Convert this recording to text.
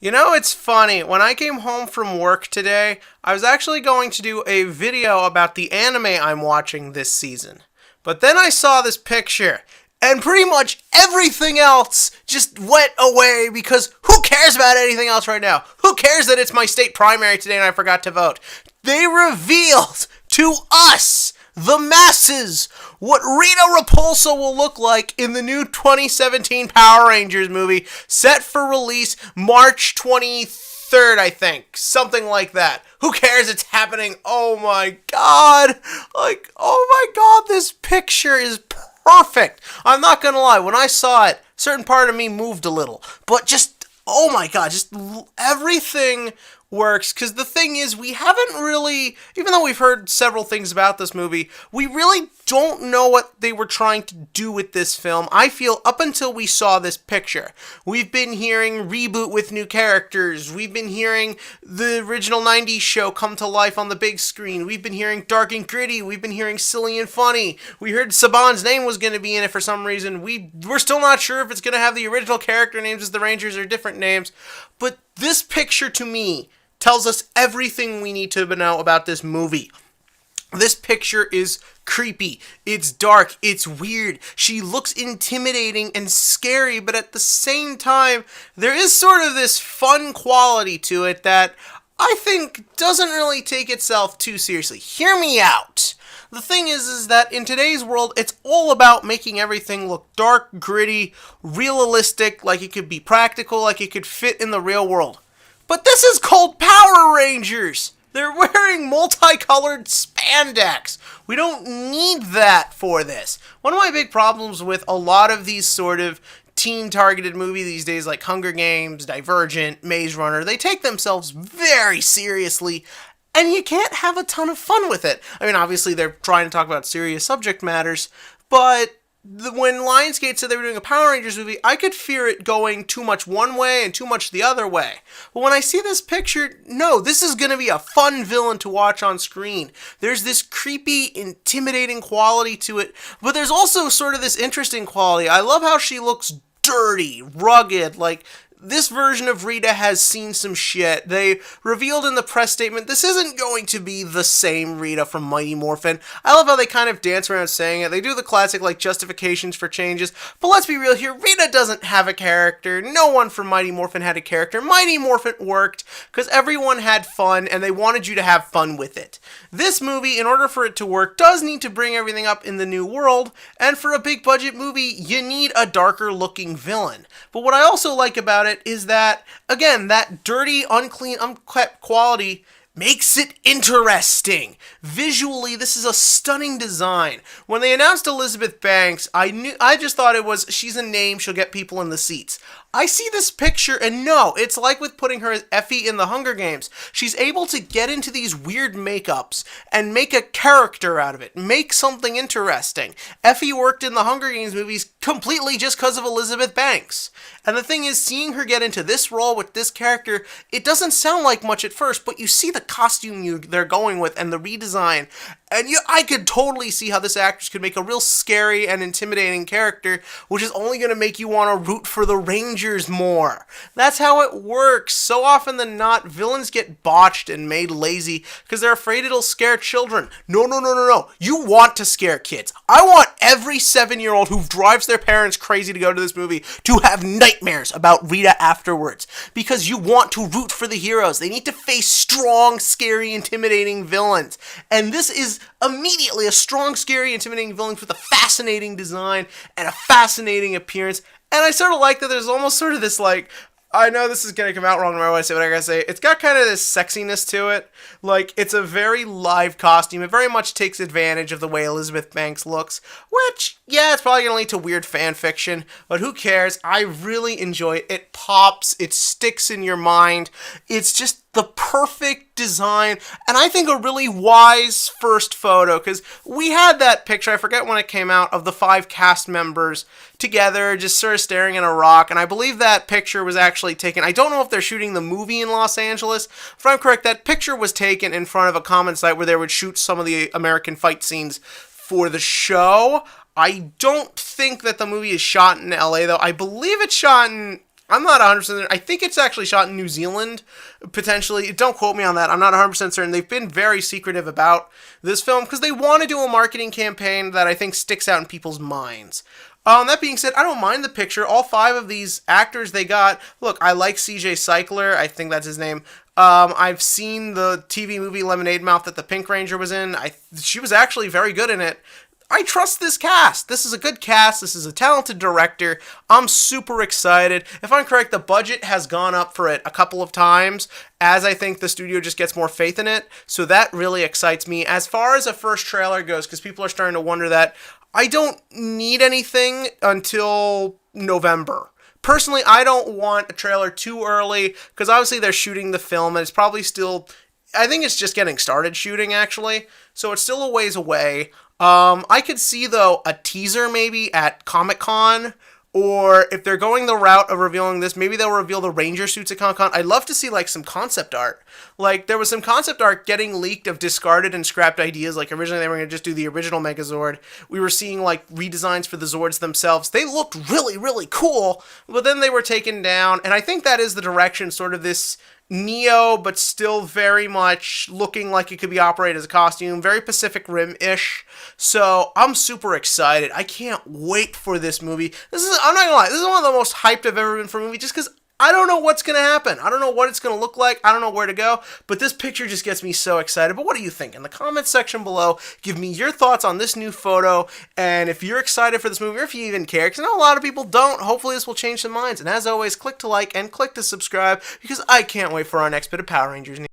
You know, it's funny. When I came home from work today, I was actually going to do a video about the anime I'm watching this season. But then I saw this picture, and pretty much everything else just went away because who cares about anything else right now? Who cares that it's my state primary today and I forgot to vote? They revealed to us, the masses, what Rita Repulsa will look like in the new 2017 Power Rangers movie set for release March 23rd, I think. Something like that. Who cares? It's happening. Oh my god. Oh my god, this picture is perfect. I'm not gonna lie. When I saw it, a certain part of me moved a little. But just, oh my god, just everything works, because the thing is, we haven't really, even though we've heard several things about this movie, we really don't know what they were trying to do with this film. I feel up until we saw this picture. We've been hearing reboot with new characters. We've been hearing the original 90s show come to life on the big screen. We've been hearing dark and gritty. We've been hearing silly and funny. We heard Saban's name was going to be in it for some reason. We're still not sure if it's going to have the original character names as the Rangers or different names. But this picture, to me, tells us everything we need to know about this movie. This picture is creepy, it's dark, it's weird. She looks intimidating and scary, but at the same time, there is sort of this fun quality to it that I think doesn't really take itself too seriously. Hear me out. The thing is that in today's world, it's all about making everything look dark, gritty, realistic, like it could be practical, like it could fit in the real world. But this is called Power Rangers. They're wearing multicolored spandex. We don't need that for this. One of my big problems with a lot of these sort of teen-targeted movies these days, like Hunger Games, Divergent, Maze Runner, they take themselves very seriously, and you can't have a ton of fun with it. I mean, obviously, they're trying to talk about serious subject matters, but when Lionsgate said they were doing a Power Rangers movie, I could fear it going too much one way and too much the other way. But when I see this picture, no, this is going to be a fun villain to watch on screen. There's this creepy, intimidating quality to it, but there's also sort of this interesting quality. I love how she looks dirty, rugged, like this version of Rita has seen some shit. They revealed in the press statement, this isn't going to be the same Rita from Mighty Morphin. I love how they kind of dance around saying it. They do the classic, like, justifications for changes. But let's be real here, Rita doesn't have a character. No one from Mighty Morphin had a character. Mighty Morphin worked because everyone had fun, and they wanted you to have fun with it. This movie, in order for it to work, does need to bring everything up in the new world, and for a big budget movie, you need a darker looking villain. But what I also like about it is that, again, that dirty, unclean, unkept quality makes it interesting. Visually, this is a stunning design. When they announced Elizabeth Banks, I just thought it was, she's a name, she'll get people in the seats. I see this picture, and no, it's like with putting her as Effie in the Hunger Games. She's able to get into these weird makeups and make a character out of it, make something interesting. Effie worked in the Hunger Games movies completely just because of Elizabeth Banks. And the thing is, seeing her get into this role with this character, it doesn't sound like much at first, but you see the costume they're going with and the redesign, and I could totally see how this actress could make a real scary and intimidating character, which is only going to make you want to root for the Rangers more. That's how it works. So often than not, villains get botched and made lazy because they're afraid it'll scare children. No. You want to scare kids. I want every 7-year-old who drives their parents crazy to go to this movie to have nightmares about Rita afterwards, because you want to root for the heroes. They need to face strong, scary, intimidating villains. And this is immediately a strong, scary, intimidating villain with a fascinating design and a fascinating appearance. And I sort of like that there's almost sort of this, like, I know this is going to come out wrong no matter what I say, but I gotta say, it's got kind of this sexiness to it. Like, it's a very live costume. It very much takes advantage of the way Elizabeth Banks looks, which, yeah, it's probably going to lead to weird fan fiction, but who cares? I really enjoy it. It pops. It sticks in your mind. It's just the perfect design, and I think a really wise first photo, because we had that picture, I forget when it came out, of the 5 cast members together, just sort of staring at a rock, and I believe that picture was actually taken, I don't know if they're shooting the movie in Los Angeles. If I'm correct, that picture was taken in front of a common site where they would shoot some of the American fight scenes for the show. I don't think that the movie is shot in LA, though. I believe it's shot in I'm not 100%. I think it's actually shot in New Zealand, potentially. Don't quote me on that. I'm not 100% certain. They've been very secretive about this film because they want to do a marketing campaign that I think sticks out in people's minds. That being said, I don't mind the picture. All five of these actors they got. Look, I like CJ Cycler. I think that's his name. I've seen the TV movie Lemonade Mouth that the Pink Ranger was in. She was actually very good in it. I trust this cast. This is a good cast. This is a talented director. I'm super excited. If I'm correct, the budget has gone up for it a couple of times as I think the studio just gets more faith in it. So that really excites me. As far as a first trailer goes, because people are starting to wonder that, I don't need anything until November. Personally, I don't want a trailer too early because obviously they're shooting the film and it's probably still, I think it's just getting started shooting actually. So it's still a ways away. I could see, though, a teaser maybe at Comic-Con, or if they're going the route of revealing this, maybe they'll reveal the Ranger suits at Comic-Con. I'd love to see, like, some concept art. Like, there was some concept art getting leaked of discarded and scrapped ideas. Like, originally they were going to just do the original Megazord. We were seeing, like, redesigns for the Zords themselves. They looked really, really cool, but then they were taken down, and I think that is the direction, sort of this Neo, but still very much looking like it could be operated as a costume, very Pacific Rim-ish. So I'm super excited. I can't wait for this movie. I'm not gonna lie, this is one of the most hyped I've ever been for a movie, just because I don't know what's gonna happen. I don't know what it's gonna look like. I don't know where to go. But this picture just gets me so excited. But what do you think? In the comments section below, give me your thoughts on this new photo. And if you're excited for this movie, or if you even care, because I know a lot of people don't. Hopefully this will change some minds. And as always, click to like and click to subscribe, because I can't wait for our next bit of Power Rangers news.